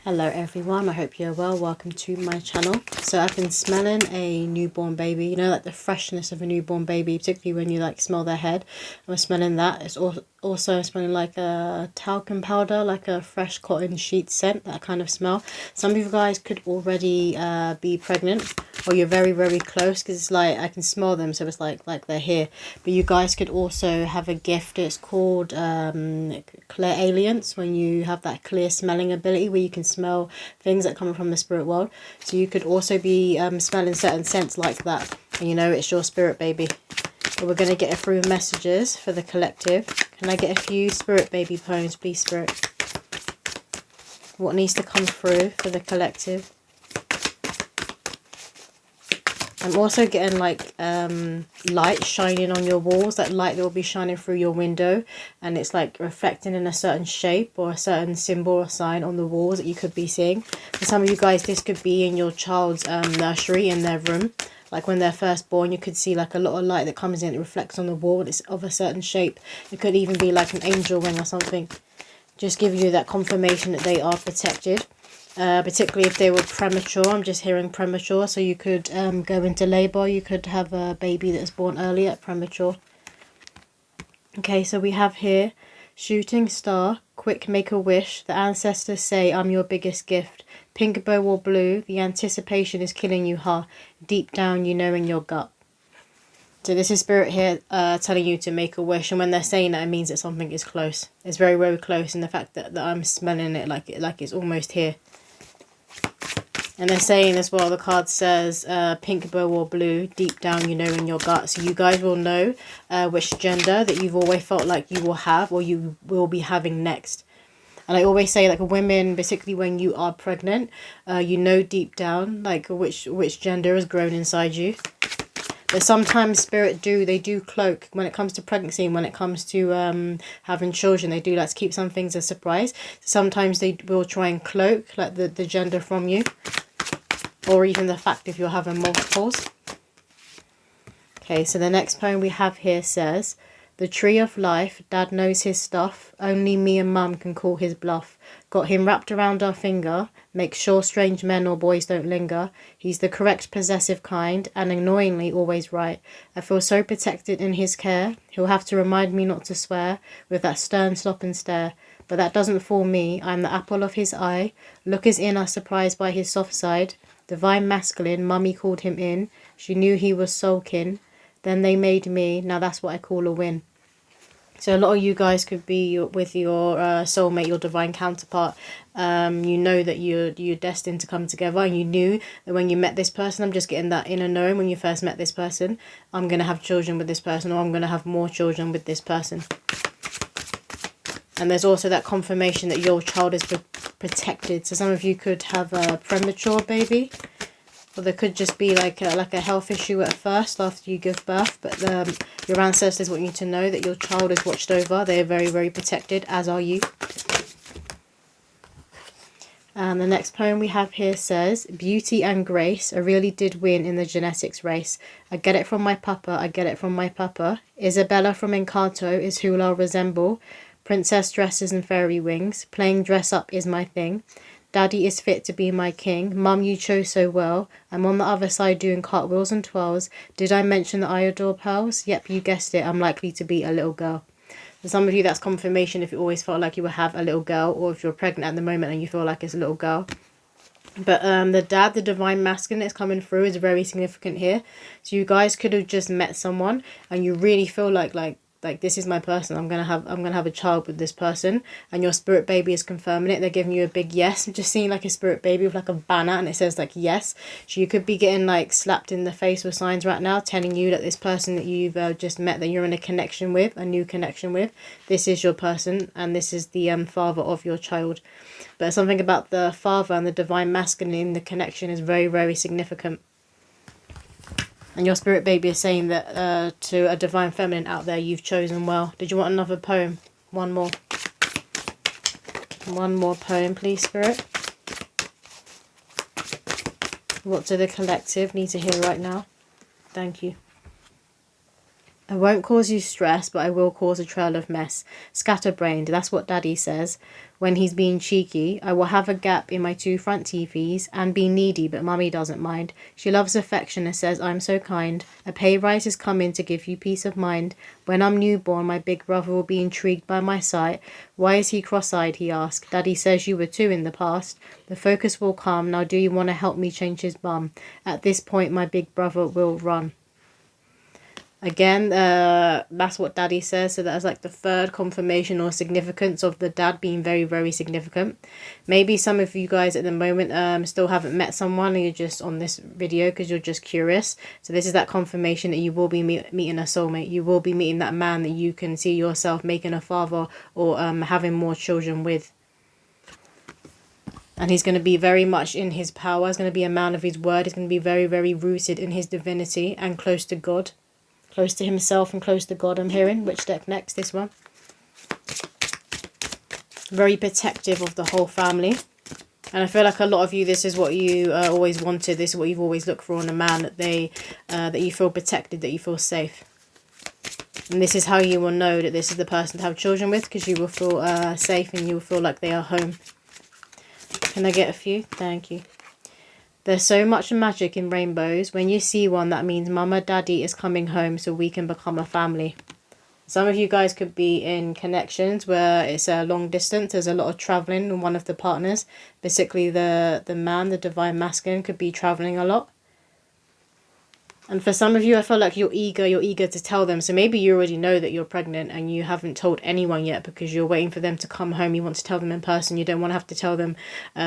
Hello everyone, I hope you're well. Welcome to my channel. So I've been smelling a newborn baby, you know, like the freshness of a newborn baby, particularly when you like smell their head. I'm smelling that. It's also smelling like a talcum powder, like a fresh cotton sheet scent, that kind of smell. Some of you guys could already be pregnant, or you're very close, because it's like I can smell them, so it's like they're here. But you guys could also have a gift. It's called clear alience, when you have that clear smelling ability where you can smell things that come from the spirit world. So you could also be smelling certain scents like that, and you know it's your spirit baby. But we're going to get through messages for the collective. Can I get a few spirit baby poems, please, spirit? What needs to come through for the collective? I'm also getting like light shining on your walls, that light that will be shining through your window, and it's like reflecting in a certain shape or a certain symbol or sign on the walls that you could be seeing. For some of you guys, this could be in your child's nursery, in their room. Like when they're first born, you could see like a lot of light that comes in, it reflects on the wall, and it's of a certain shape. It could even be like an angel wing or something. Just giving you that confirmation that they are protected. Particularly if they were premature. I'm just hearing premature, so you could go into labour. You could have a baby that's born earlier, premature. Okay, so we have here shooting star, quick make a wish, the ancestors say I'm your biggest gift, pink bow or blue, the anticipation is killing you, deep down you know in your gut. So this is spirit here telling you to make a wish, and when they're saying that, it means that something is close. It's very close, and the fact that I'm smelling it like it's almost here. And they're saying as well, the card says pink bow or blue, deep down you know in your gut. So you guys will know which gender that you've always felt like you will have, or you will be having next. And I always say, like, women, particularly when you are pregnant, you know deep down like which gender has grown inside you. But sometimes spirit they do cloak when it comes to pregnancy, and when it comes to having children, they do like to keep some things a surprise. Sometimes they will try and cloak like the gender from you, or even the fact if you're having multiples. Okay, so the next poem we have here says, the tree of life, dad knows his stuff, only me and mum can call his bluff. Got him wrapped around our finger, make sure strange men or boys don't linger. He's the correct possessive kind, and annoyingly always right. I feel so protected in his care, he'll have to remind me not to swear, with that stern stop and stare. But that doesn't fool me, I'm the apple of his eye, lookers in are surprised by his soft side. Divine masculine, mummy called him in, she knew he was sulking, then they made me, now that's what I call a win. So a lot of you guys could be with your soulmate, your divine counterpart. You know that you're destined to come together, and you knew that when you met this person, I'm just getting that inner knowing when you first met this person, I'm going to have children with this person, or I'm going to have more children with this person. And there's also that confirmation that your child is protected. So some of you could have a premature baby, or there could just be like a health issue at first after you give birth. But your ancestors want you to know that your child is watched over. They are very protected, as are you. And the next poem we have here says, beauty and grace, I really did win in the genetics race. I get it from my papa, I get it from my papa. Isabella from Encanto is who I'll resemble. Princess dresses and fairy wings, playing dress up is my thing. Daddy is fit to be my king. Mum, you chose so well. I'm on the other side doing cartwheels and twirls. Did I mention that I adore pearls? Yep, you guessed it. I'm likely to be a little girl. For some of you, that's confirmation if you always felt like you would have a little girl, or if you're pregnant at the moment and you feel like it's a little girl. But the dad, the divine masculine that's coming through, is very significant here. So you guys could have just met someone and you really feel like this is my person. I'm gonna have a child with this person, and your spirit baby is confirming it. They're giving you a big yes. I'm just seeing like a spirit baby with like a banner, and it says like yes. So you could be getting like slapped in the face with signs right now telling you that this person that you've just met, that you're in a connection with, a new connection with, this is your person, and this is the father of your child. But something about the father and the divine masculine in the connection is very significant. And your spirit baby is saying that to a divine feminine out there, you've chosen well. Did you want another poem? One more. One more poem, please, spirit. What do the collective need to hear right now? Thank you. I won't cause you stress, but I will cause a trail of mess. Scatterbrained, that's what Daddy says. When he's being cheeky, I will have a gap in my 2 front teethies and be needy, but Mummy doesn't mind. She loves affection and says I'm so kind. A pay rise is coming to give you peace of mind. When I'm newborn, my big brother will be intrigued by my sight. Why is he cross-eyed, he asked. Daddy says you were too in the past. The focus will come. Now do you want to help me change his bum? At this point, my big brother will run. Again, that's what Daddy says. So that's like the third confirmation or significance of the dad being very, very significant. Maybe some of you guys at the moment still haven't met someone and you're just on this video because you're just curious. So this is that confirmation that you will be meeting a soulmate. You will be meeting that man that you can see yourself making a father or having more children with. And he's going to be very much in his power. He's going to be a man of his word. He's going to be very, very rooted in his divinity and close to God. Close to himself and close to God, I'm hearing. Which deck next? This one. Very protective of the whole family. And I feel like a lot of you, this is what you always wanted. This is what you've always looked for in a man. That you feel protected, that you feel safe. And this is how you will know that this is the person to have children with. Because you will feel safe and you will feel like they are home. Can I get a few? Thank you. There's so much magic in rainbows. When you see one, that means Mama, Daddy is coming home so we can become a family. Some of you guys could be in connections where it's a long distance. There's a lot of traveling in one of the partners. Basically, the man, the divine masculine, could be traveling a lot. And for some of you, I feel like you're eager to tell them. So maybe you already know that you're pregnant and you haven't told anyone yet because you're waiting for them to come home. You want to tell them in person. You don't want to have to tell them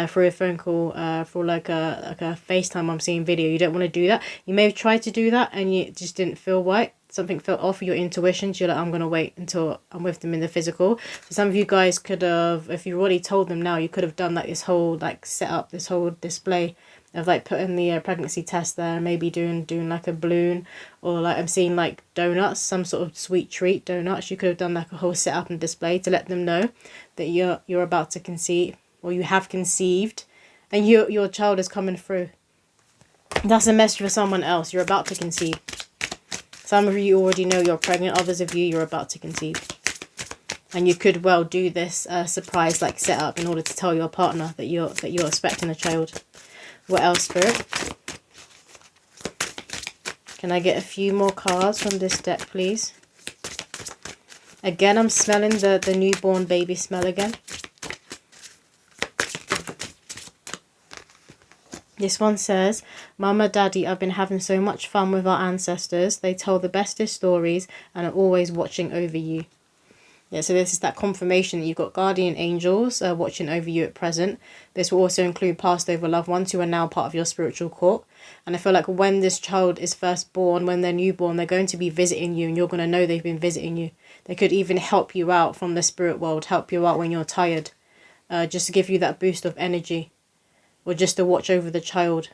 through a phone call, for like a FaceTime I'm seeing video. You don't want to do that. You may have tried to do that and you just didn't feel right. Something felt off your intuition. So you're like, I'm going to wait until I'm with them in the physical. So some of you guys could have, if you already told them now, you could have done like this whole like setup, this whole display of like putting the pregnancy test there, maybe doing like a balloon, or like I'm seeing like donuts, some sort of sweet treat donuts. You could have done like a whole setup and display to let them know that you're about to conceive, or you have conceived, and your child is coming through. That's a message for someone else. You're about to conceive. Some of you already know you're pregnant. Others of you, you're about to conceive. And you could well do this surprise like setup in order to tell your partner that you're expecting a child. What else, Spirit? Can I get a few more cards from this deck, please? Again, I'm smelling the newborn baby smell again. This one says, Mama, Daddy, I've been having so much fun with our ancestors. They tell the bestest stories and are always watching over you. Yeah, so this is that confirmation that you've got guardian angels watching over you at present. This will also include passed over loved ones who are now part of your spiritual court. And I feel like when this child is first born, when they're newborn, they're going to be visiting you and you're going to know they've been visiting you. They could even help you out from the spirit world, help you out when you're tired, just to give you that boost of energy, or just to watch over the child.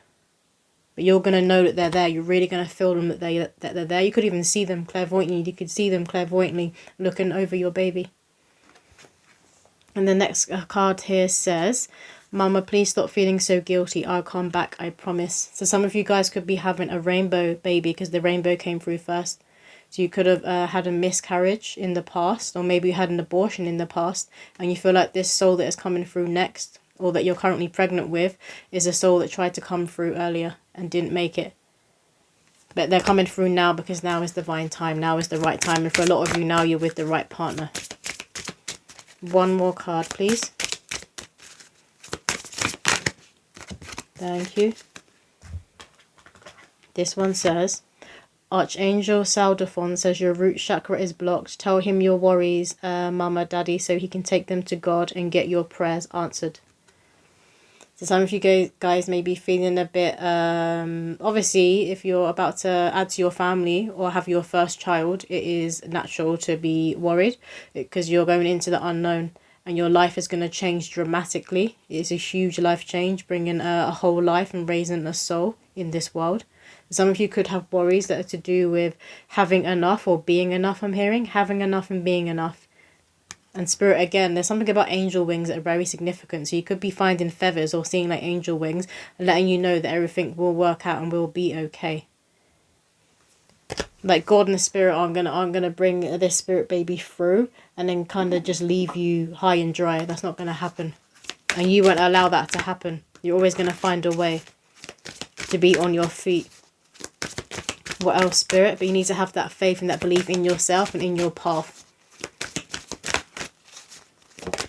But you're going to know that they're there. You're really going to feel them that they're there. You could even see them clairvoyantly. You could see them clairvoyantly looking over your baby. And the next card here says, Mama, please stop feeling so guilty. I'll come back, I promise. So some of you guys could be having a rainbow baby because the rainbow came through first. So you could have had a miscarriage in the past, or maybe you had an abortion in the past, and you feel like this soul that is coming through next, or that you're currently pregnant with, is a soul that tried to come through earlier and didn't make it. But they're coming through now because now is divine time. Now is the right time. And for a lot of you now, you're with the right partner. One more card, please. Thank you. This one says, Archangel Saldafon says your root chakra is blocked. Tell him your worries, Mama, Daddy, so he can take them to God and get your prayers answered. So some of you guys may be feeling a bit, obviously, if you're about to add to your family or have your first child, it is natural to be worried because you're going into the unknown and your life is going to change dramatically. It's a huge life change, bringing a whole life and raising a soul in this world. Some of you could have worries that are to do with having enough or being enough, I'm hearing. Having enough and being enough. And Spirit, again, there's something about angel wings that are very significant. So you could be finding feathers or seeing like angel wings and letting you know that everything will work out and will be okay. Like God and the spirit are gonna bring this spirit baby through and then kind of just leave you high and dry. That's not gonna happen. And you won't allow that to happen. You're always gonna find a way to be on your feet. What else, spirit? But you need to have that faith and that belief in yourself and in your path.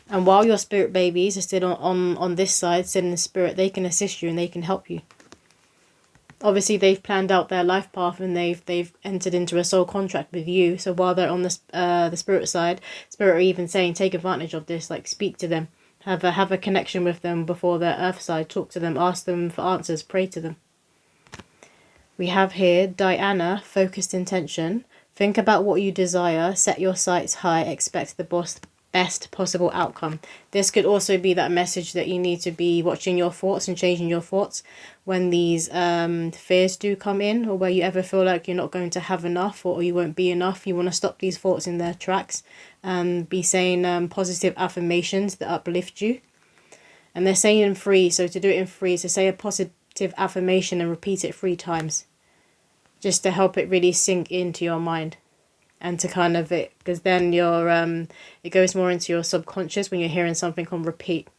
And while your spirit babies are still on this side, still in the spirit, they can assist you and they can help you. Obviously, they've planned out their life path and they've entered into a soul contract with you. So while they're on the spirit side, spirit are even saying, take advantage of this. Like, speak to them, have a connection with them before their earth side. Talk to them, ask them for answers, pray to them. We have here Diana, focused intention. Think about what you desire. Set your sights high. Expect the best possible outcome. This could also be that message that you need to be watching your thoughts and changing your thoughts when these fears do come in, or where you ever feel like you're not going to have enough or you won't be enough. You want to stop these thoughts in their tracks and be saying positive affirmations that uplift you. And they're saying in three, so to do it in three is to say a positive affirmation and repeat it 3 times, just to help it really sink into your mind. And to kind of it, because then your it goes more into your subconscious when you're hearing something on repeat.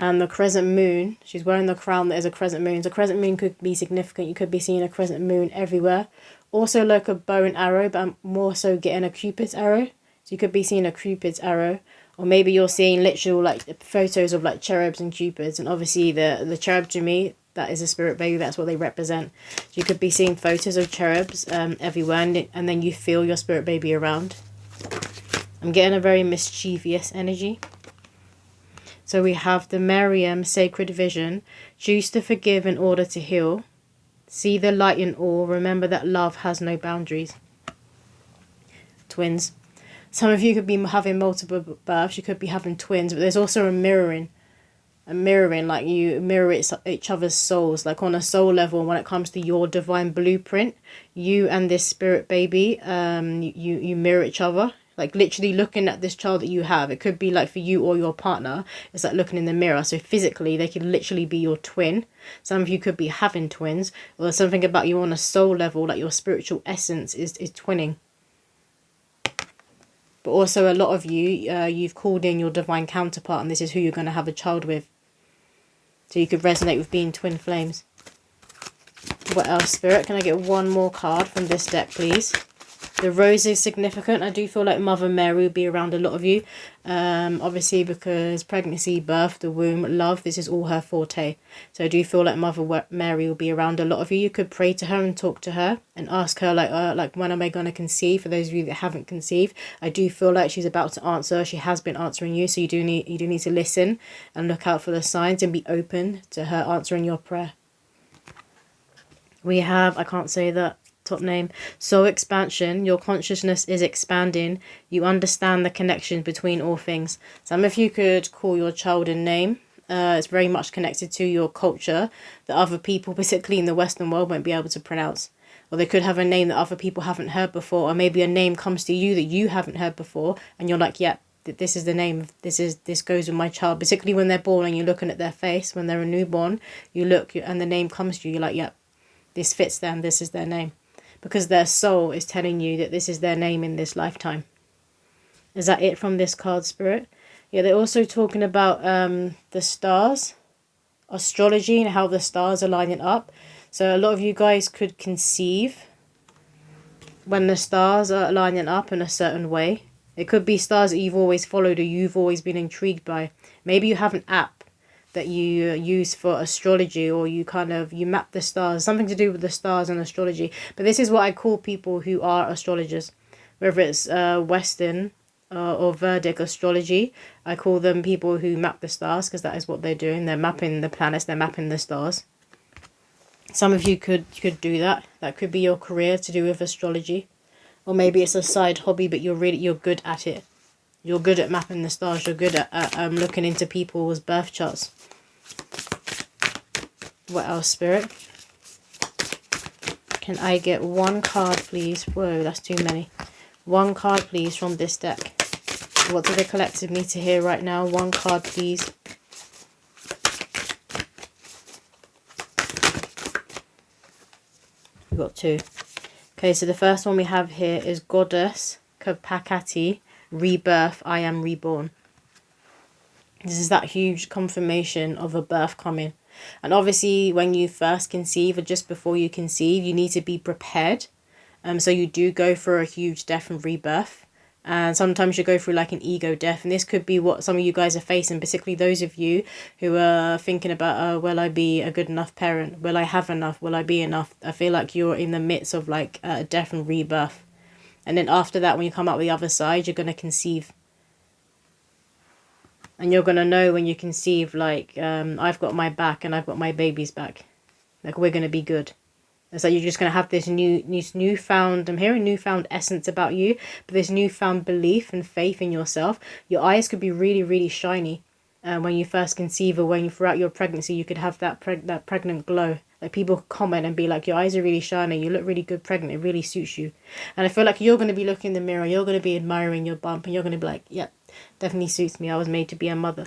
And the crescent moon, she's wearing the crown that is a crescent moon. So crescent moon could be significant. You could be seeing a crescent moon everywhere. Also like a bow and arrow, but I'm more so getting a Cupid's arrow. So you could be seeing a Cupid's arrow. Or maybe you're seeing literal like photos of like cherubs and cupids. And obviously the cherub to me, that is a spirit baby. That's what they represent. You could be seeing photos of cherubs everywhere, and then you feel your spirit baby around. I'm getting a very mischievous energy. So we have the Miriam sacred vision. Choose to forgive in order to heal. See the light in all. Remember that love has no boundaries. Twins. Some of you could be having multiple births. You could be having twins, but there's also a mirroring. Like you mirror each other's souls, like on a soul level. When it comes to your divine blueprint, you and this spirit baby, you mirror each other. Like literally looking at this child that you have, it could be like for you or your partner, it's like looking in the mirror. So physically they could literally be your twin. Some of you could be having twins, or there's something about you on a soul level, like your spiritual essence is twinning. But also a lot of you, you've called in your divine counterpart, and this is who you're going to have a child with. So you could resonate with being twin flames. What else, Spirit? Can I get one more card from this deck, please? The rose is significant. I do feel like Mother Mary will be around a lot of you. Obviously because pregnancy, birth, the womb, love, this is all her forte. So I do feel like Mother Mary will be around a lot of you. You could pray to her and talk to her and ask her like when am I going to conceive? For those of you that haven't conceived, I do feel like she's about to answer. She has been answering you, so you do need to listen and look out for the signs and be open to her answering your prayer. We have, I can't say that top name, soul expansion. Your consciousness is expanding. You understand the connection between all things. Some of you could call your child a name. It's very much connected to your culture that other people, particularly in the Western world, won't be able to pronounce. Or they could have a name that other people haven't heard before, or maybe a name comes to you that you haven't heard before, and you're like, yeah, this is the name. This goes with my child. Particularly when they're born and you're looking at their face when they're a newborn, you look and the name comes to you. You're like, yeah, this fits them. This is their name. Because their soul is telling you that this is their name in this lifetime. Is that it from this card, Spirit? Yeah, they're also talking about the stars, astrology, and how the stars are lining up. So a lot of you guys could conceive when the stars are lining up in a certain way. It could be stars that you've always followed or you've always been intrigued by. Maybe you have an app that you use for astrology, or you map the stars, something to do with the stars and astrology. But this is what I call people who are astrologers, whether it's Western or Vedic astrology. I call them people who map the stars, because that is what they're doing. They're mapping the planets, they're mapping the stars. Some of you could do that. That could be your career, to do with astrology, or maybe it's a side hobby, but you're good at it. You're good at mapping the stars. You're good at looking into people's birth charts. What else, Spirit? Can I get one card, please? Whoa, that's too many. One card, please, from this deck. What do the collective need to hear right now? One card, please. We've got 2. Okay, so the first one we have here is Goddess Kapakati, Rebirth, I am reborn. This is that huge confirmation of a birth coming. And obviously when you first conceive or just before you conceive, you need to be prepared. So you do go through a huge death and rebirth. And sometimes you go through like an ego death. And this could be what some of you guys are facing, particularly those of you who are thinking about, will I be a good enough parent? Will I have enough? Will I be enough? I feel like you're in the midst of like a death and rebirth. And then after that, when you come out the other side, you're going to conceive. And you're going to know when you conceive, like, I've got my back and I've got my baby's back. Like, we're going to be good. It's like you're just going to have this newfound, I'm hearing newfound essence about you, but this newfound belief and faith in yourself. Your eyes could be really, really shiny when you first conceive, or when you, throughout your pregnancy, you could have that pregnant glow. Like people comment and be like, your eyes are really shiny, you look really good pregnant, it really suits you. And I feel like you're going to be looking in the mirror, you're going to be admiring your bump, and you're going to be like, yep, definitely suits me, I was made to be a mother.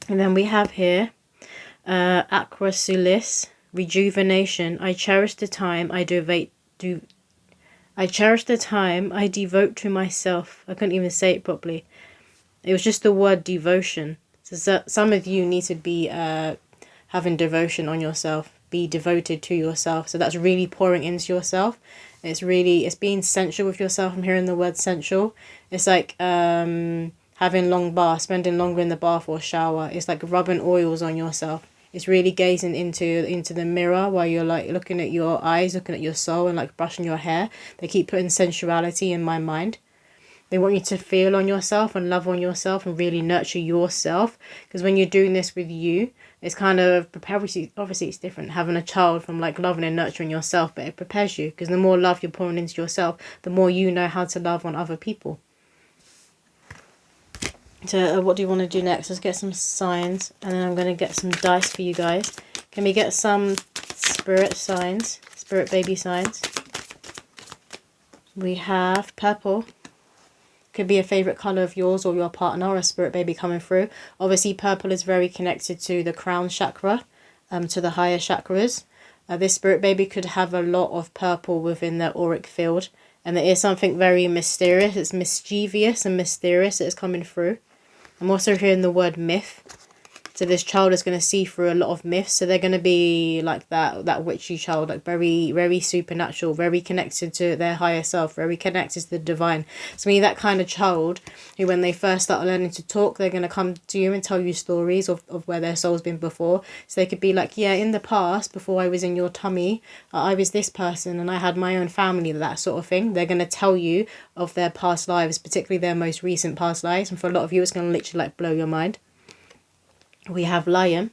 And then we have here, Aqua Sulis, rejuvenation. I cherish the time I devote to myself. I couldn't even say it properly. It was just the word devotion. So some of you need to be having devotion on yourself. Be devoted to yourself. So that's really pouring into yourself. It's being sensual with yourself. I'm hearing the word sensual. It's like having long baths, spending longer in the bath or shower. It's like rubbing oils on yourself. It's really gazing into the mirror while you're like looking at your eyes, looking at your soul, and like brushing your hair. They keep putting sensuality in my mind. They want you to feel on yourself and love on yourself and really nurture yourself. Because when you're doing this with you, it's kind of obviously it's different having a child from like loving and nurturing yourself, but it prepares you, because the more love you're pouring into yourself, the more you know how to love on other people. So what do you want to do next? Let's get some signs, and then I'm going to get some dice for you guys. Can we get some spirit signs, spirit baby signs? We have purple. Could be a favourite colour of yours or your partner, or a spirit baby coming through. Obviously purple is very connected to the crown chakra, to the higher chakras. This spirit baby could have a lot of purple within their auric field. And there is something very mysterious. It's mischievous and mysterious that is coming through. I'm also hearing the word myth. So this child is going to see through a lot of myths. So they're going to be like that witchy child, like very, very supernatural, very connected to their higher self, very connected to the divine. So me, that kind of child who, when they first start learning to talk, they're going to come to you and tell you stories of where their soul's been before. So they could be like, yeah, in the past, before I was in your tummy, I was this person and I had my own family, that sort of thing. They're going to tell you of their past lives, particularly their most recent past lives. And for a lot of you, it's going to literally like blow your mind. We have lion.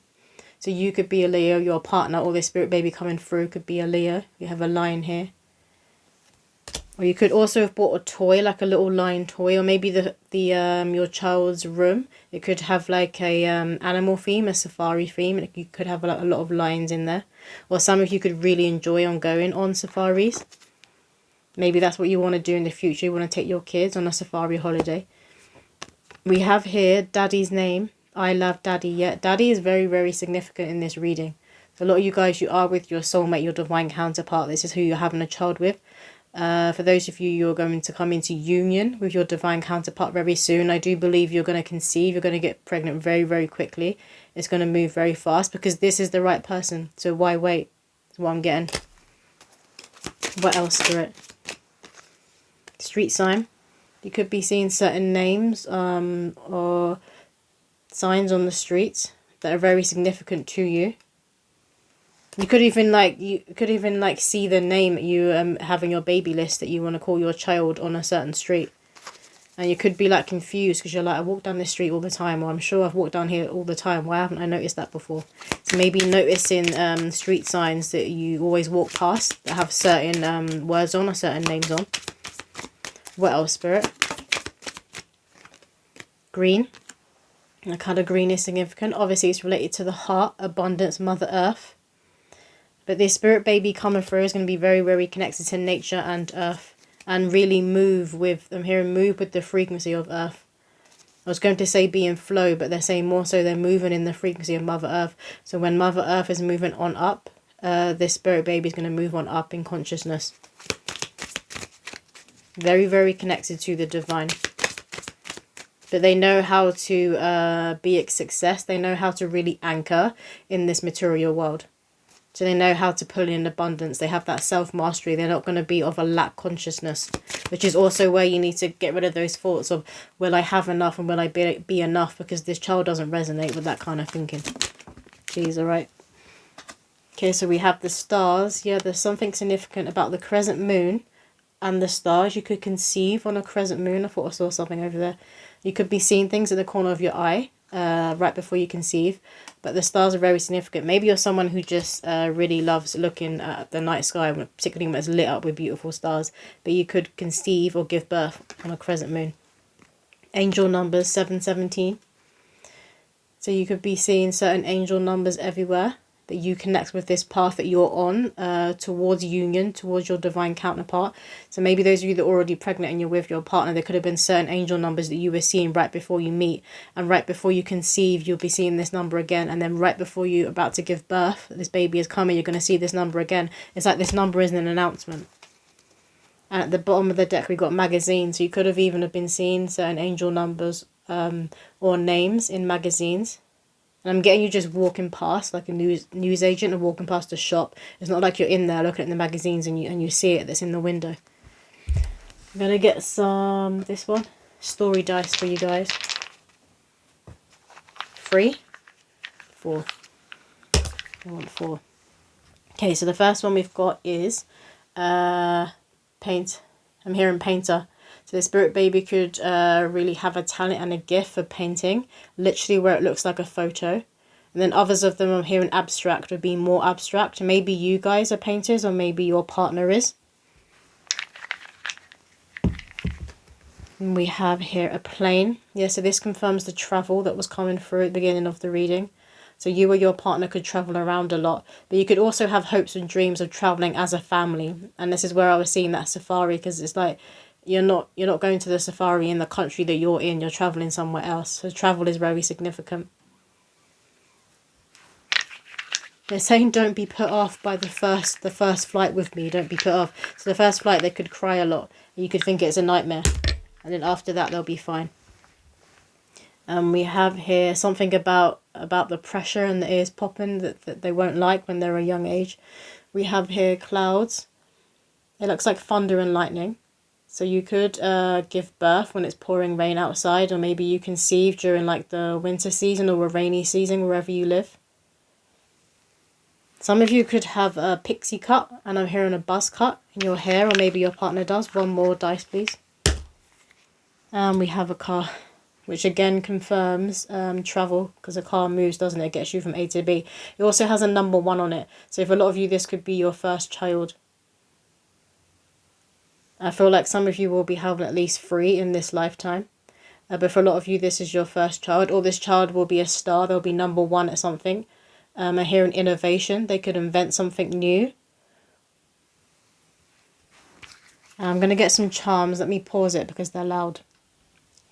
So you could be a Leo, your partner, or this spirit baby coming through could be a Leo. You have a lion here. Or you could also have bought a toy, like a little lion toy, or maybe the your child's room. It could have like a animal theme, a safari theme. And you could have like a lot of lions in there. Or some of you could really enjoy on going on safaris. Maybe that's what you want to do in the future. You want to take your kids on a safari holiday. We have here daddy's name. I love daddy. Yeah, daddy is very, very significant in this reading. So a lot of you guys, you are with your soulmate, your divine counterpart. This is who you're having a child with. For those of you, you're going to come into union with your divine counterpart very soon. I do believe you're going to conceive. You're going to get pregnant very, very quickly. It's going to move very fast because this is the right person. So why wait? That's what I'm getting. What else, Spirit? Street sign. You could be seeing certain names or signs on the streets that are very significant to you. You could even see the name that you have in your baby list that you want to call your child on a certain street. And you could be like confused because you're like, I walk down this street all the time, or I'm sure I've walked down here all the time. Why haven't I noticed that before? So maybe noticing street signs that you always walk past that have certain words on or certain names on. What else, Spirit? Green. The colour green is significant. Obviously, it's related to the heart, abundance, Mother Earth. But this spirit baby coming through is going to be very, very connected to nature and earth. And really move with, I'm hearing move with the frequency of earth. I was going to say be in flow, but they're saying more so they're moving in the frequency of Mother Earth. So when Mother Earth is moving on up, this spirit baby is going to move on up in consciousness. Very, very connected to the divine. But they know how to be a success. They know how to really anchor in this material world. So they know how to pull in abundance. They have that self-mastery. They're not going to be of a lack consciousness, which is also where you need to get rid of those thoughts of, will I have enough and will I be enough? Because this child doesn't resonate with that kind of thinking. Jeez, all right. Okay, so we have the stars. Yeah, there's something significant about the crescent moon and the stars. You could conceive on a crescent moon. I thought I saw something over there. You could be seeing things in the corner of your eye right before you conceive. But the stars are very significant. Maybe you're someone who just really loves looking at the night sky, particularly when it's lit up with beautiful stars. But you could conceive or give birth on a crescent moon. Angel numbers 717. So you could be seeing certain angel numbers everywhere. That you connect with this path that you're on towards union, towards your divine counterpart. So maybe those of you that are already pregnant and you're with your partner, there could have been certain angel numbers that you were seeing right before you meet. And right before you conceive, you'll be seeing this number again. And then right before you're about to give birth, this baby is coming, you're going to see this number again. It's like this number isn't an announcement. And at the bottom of the deck, we've got magazines. So you could have even been seeing certain angel numbers or names in magazines. And I'm getting you just walking past, like a news agent, and walking past a shop. It's not like you're in there looking at the magazines and you see it that's in the window. I'm going to get this one, story dice for you guys. 3, 4. I want 4. Okay, so the first one we've got is paint. I'm hearing painter. So the spirit baby could really have a talent and a gift for painting, literally where it looks like a photo. And then others of them I'm hearing abstract, would be more abstract. Maybe you guys are painters or maybe your partner is. And we have here a plane. Yeah, so this confirms the travel that was coming through at the beginning of the reading. So you or your partner could travel around a lot. But you could also have hopes and dreams of traveling as a family. And this is where I was seeing that safari, because it's like, you're not going to the safari in the country that you're in. You're traveling somewhere else. So travel is very significant. They're saying don't be put off by the first flight with me. Don't be put off. So the first flight, they could cry a lot. You could think it's a nightmare. And then after that, they'll be fine. We have here something about the pressure and the ears popping that they won't like when they're a young age. We have here clouds. It looks like thunder and lightning. So you could give birth when it's pouring rain outside, or maybe you conceive during like the winter season or a rainy season wherever you live. Some of you could have a pixie cut, and I'm hearing a buzz cut in your hair, or maybe your partner does. One more dice, please. And we have a car, which again confirms travel, because a car moves, doesn't it? It gets you from A to B. It also has a number 1 on it. So for a lot of you, this could be your first child. I feel like some of you will be having at least 3 in this lifetime. But for a lot of you, this is your first child. Or this child will be a star. They'll be number 1 at something. I hear an innovation. They could invent something new. I'm going to get some charms. Let me pause it because they're loud.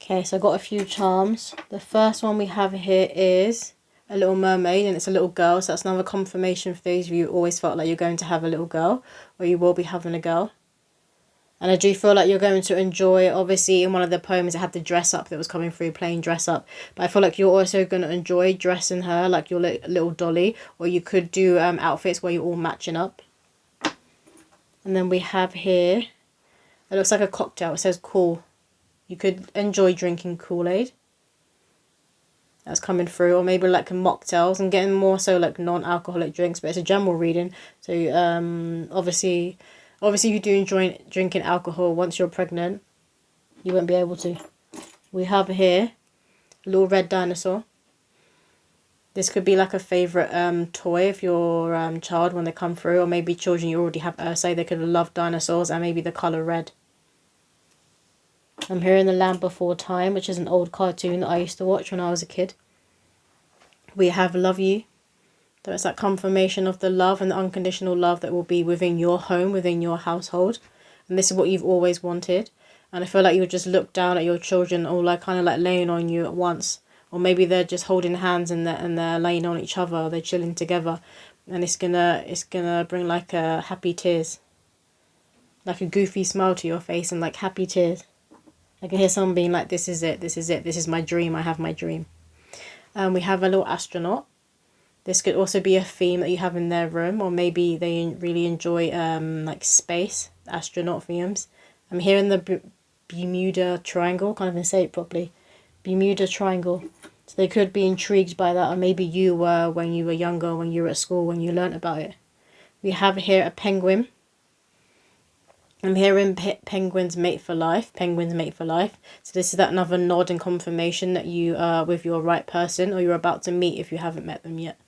Okay, so I got a few charms. The first one we have here is a little mermaid, and it's a little girl. So that's another confirmation for those of you who always felt like you're going to have a little girl, or you will be having a girl. And I do feel like you're going to enjoy, obviously in one of the poems it had the dress up that was coming through, plain dress up. But I feel like you're also going to enjoy dressing her like your little dolly. Or you could do outfits where you're all matching up. And then we have here, it looks like a cocktail. It says cool. You could enjoy drinking Kool-Aid. That's coming through. Or maybe like mocktails, and getting more so like non-alcoholic drinks. But it's a general reading. So obviously you do enjoy drinking alcohol. Once you're pregnant, you won't be able to. We have here a little red dinosaur. This could be like a favourite toy of your child when they come through. Or maybe children you already have, say they could love dinosaurs, and maybe the colour red. I'm hearing The Land Before Time, which is an old cartoon that I used to watch when I was a kid. We have Love You. So it's that confirmation of the love and the unconditional love that will be within your home, within your household. And this is what you've always wanted. And I feel like you'll just look down at your children all like kind of like laying on you at once. Or maybe they're just holding hands and they're laying on each other, or they're chilling together. And it's gonna bring like a happy tears, like a goofy smile to your face, and like happy tears. I can hear someone being like, this is it, this is it, this is my dream, I have my dream. We have a little astronaut. This could also be a theme that you have in their room, or maybe they really enjoy like space, astronaut themes. I'm hearing the Bermuda Triangle, can't even say it properly. Bermuda Triangle. So they could be intrigued by that, or maybe you were when you were younger, when you were at school, when you learnt about it. We have here a penguin. I'm hearing penguins mate for life. Penguins mate for life. So this is that another nod and confirmation that you are with your right person, or you're about to meet if you haven't met them yet.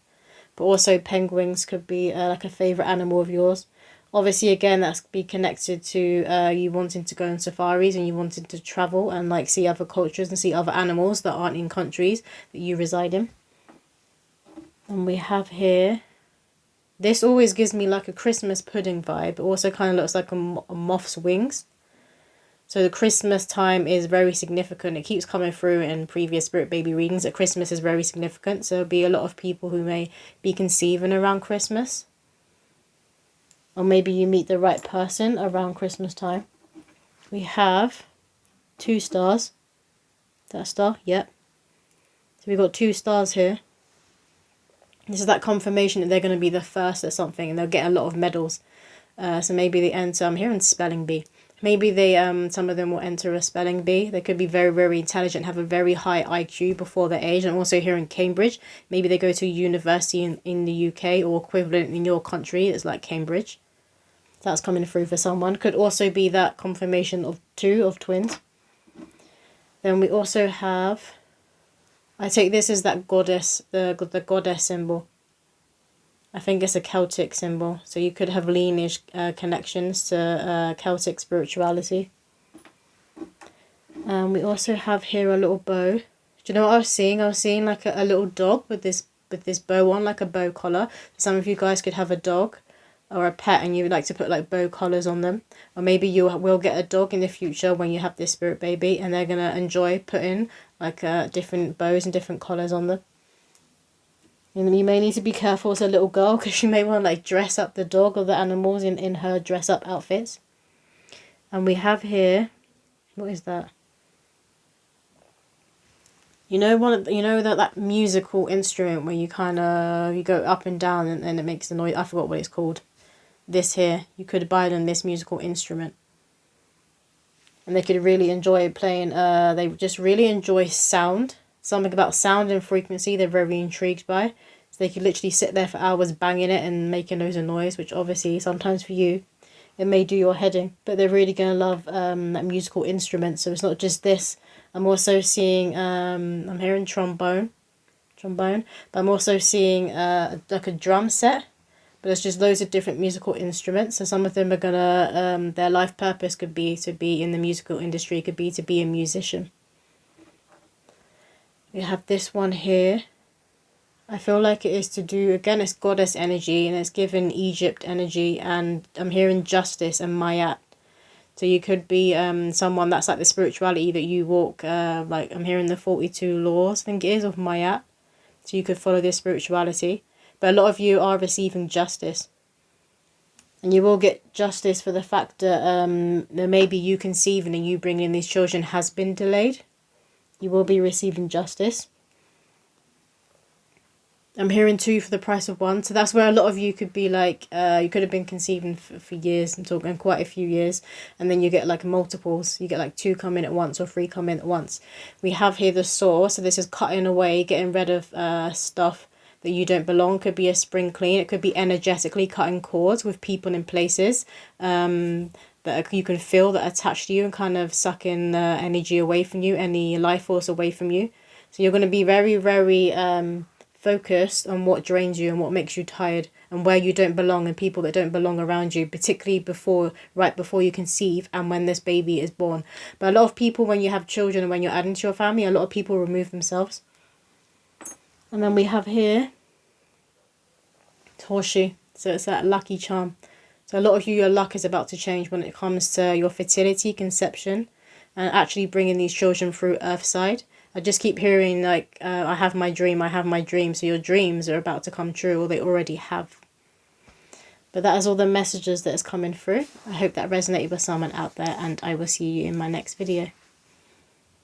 But also penguins could be like a favourite animal of yours. Obviously, again, that's be connected to you wanting to go on safaris and you wanting to travel and like see other cultures and see other animals that aren't in countries that you reside in. And we have here, this always gives me like a Christmas pudding vibe. It also kind of looks like a moth's wings. So the Christmas time is very significant. It keeps coming through in previous Spirit Baby readings that Christmas is very significant. So there'll be a lot of people who may be conceiving around Christmas. Or maybe you meet the right person around Christmas time. We have 2 stars. That star? Yep. So we've got 2 stars here. This is that confirmation that they're going to be the first at something and they'll get a lot of medals. So maybe they enter, I'm hearing spelling bee. Maybe they some of them will enter a spelling bee. They could be very, very intelligent, have a very high IQ before their age. And also here in Cambridge, maybe they go to university in the UK or equivalent in your country. It's like Cambridge. That's coming through for someone. Could also be that confirmation of 2 of twins. Then we also have, I take this as that goddess, the goddess symbol. I think it's a Celtic symbol. So you could have lineage connections to Celtic spirituality. We also have here a little bow. Do you know what I was seeing? I was seeing like a little dog with this bow on, like a bow collar. Some of you guys could have a dog or a pet and you would like to put like bow collars on them. Or maybe you will get a dog in the future when you have this spirit baby and they're going to enjoy putting like different bows and different collars on them. And you may need to be careful as a little girl because you may want to like dress up the dog or the animals in her dress up outfits. And we have here, what is that? You know that musical instrument where you kind of you go up and down and it makes the noise. I forgot what it's called. This here, you could buy them this musical instrument. And they could really enjoy playing, they just really enjoy sound. Something about sound and frequency they're very intrigued by. So they could literally sit there for hours banging it and making loads of noise, which obviously sometimes for you, it may do your head in. But they're really going to love that musical instrument. So it's not just this. I'm also seeing, I'm hearing trombone. But I'm also seeing like a drum set. But there's just loads of different musical instruments. So some of them are going to, their life purpose could be to be in the musical industry. It could be to be a musician. We have this one here. I feel like it is to do, again, it's goddess energy and it's given Egypt energy. And I'm hearing justice and Mayat. So you could be someone that's like the spirituality that you walk, like I'm hearing the 42 laws, I think it is, of Mayat. So you could follow this spirituality. But a lot of you are receiving justice. And you will get justice for the fact that maybe you conceiving and you bringing in these children has been delayed. You will be receiving justice. I'm hearing 2 for the price of 1. So that's where a lot of you could be like, you could have been conceiving for years. I'm talking quite a few years. And then you get like multiples. You get like 2 come in at once or 3 come in at once. We have here the saw. So this is cutting away, getting rid of stuff that you don't belong. Could be a spring clean. It could be energetically cutting cords with people in places that you can feel that attach to you and kind of sucking energy away from you, any life force away from you. So you're going to be very, very focused on what drains you and what makes you tired and where you don't belong and people that don't belong around you, particularly right before you conceive and when this baby is born. But a lot of people, when you have children and when you're adding to your family, a lot of people remove themselves. And then we have here horseshoe. So it's that lucky charm. So a lot of you, your luck is about to change when it comes to your fertility, conception, and actually bringing these children through Earthside. I just keep hearing like, I have my dream, I have my dream. So your dreams are about to come true, or they already have. But that is all the messages that is coming through. I hope that resonated with someone out there, and I will see you in my next video.